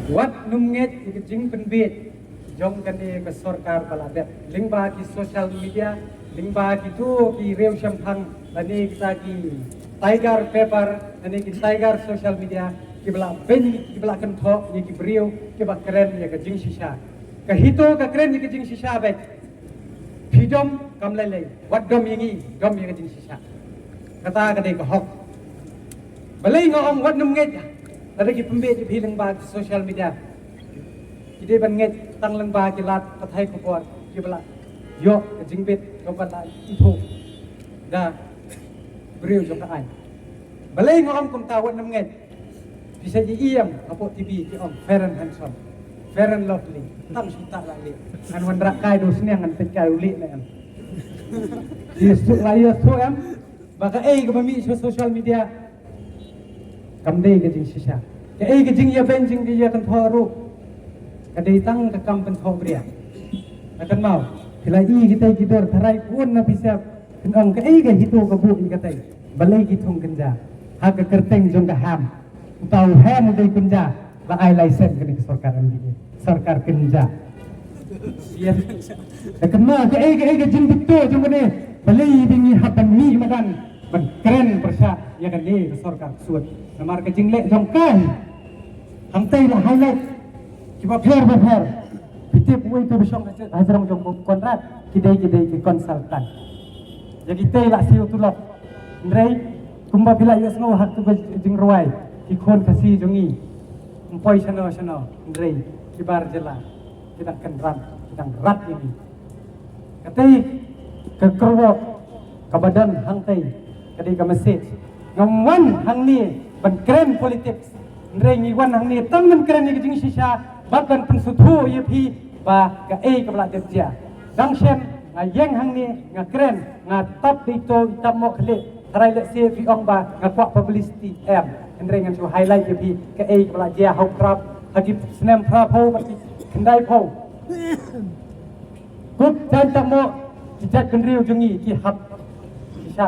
Wat numnget ke jing penbit jong kan ke sarkar baladet lingba ki social media lingba ki tu ki rew shampang lani kita ki tiger paper lani ki tiger social media ki bela ben ki bela kan tho ni ki brio ki ba keren ya ke jing shisha ka hito ka keren ni ke jing shisha bet pidom kam lele wat dom yingi dom ya ke jing shisha kata ka dei ka hok balai ngom wat numnget ada ki pembet di lengba social media. Ide banget tang lengba ki lat pathai kopor ki bala yo jingbet ko bala itu da beriu jong ai. Balai ngom kum tawat namnget. Bisa ji iem apo TV ki om fair and handsome. Fair and lovely. Tang suta lali. An wan rak kai do sne ngan pen kai uli ne am. Yesu layo so am. Baka ko mami social media kam dei ke jing shisha ke ke jing ya ben jing dia kan thoru ka dei tang ka kam pen tho bria akan mau pilai kita gider tharai pun na bisa kan ang ke hitu ka bu ka tai balai ki thung kenja ha ka kerteng jong ka ham tau ham dei kenja la ai license ke sarkar ni sarkar kenja ya akan mau ke jing betul jong ne balai bingi hapan mi madan ban keren persya ya kan ni sarkar suat namar ke jingle jongkan hang tai la highlight kiba pher pitip wei tu besong hajarang jong kontrak kidai ki konsultan jadi tai la siu tulok ndrei kumba bila yes ngo hak tu jing ruai ki khon kasi jongi empoi sano ndrei kibar jela kita kan rat ini katai ke kerwo ke badan hang tai kadai ke message ngomwan hang ni ban keren politik nrengi wan hang ni tam man keren ni jing shisha bakan pensuthu ye phi ba ka ka bla dia dang shen nga yeng hang ni nga keren nga top dito tam mo khle trai le se fi ong ba nga kwa publicity em nrengan su highlight ye phi ka ka bla dia hau krap hagi snem pra pho ba kendai pho kup dan tam mo jat kan riu jungi ki hap shisha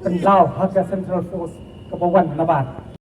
เป็นลาวฮักกับเซ็นทรัลโฟร์สกับวันนาบาท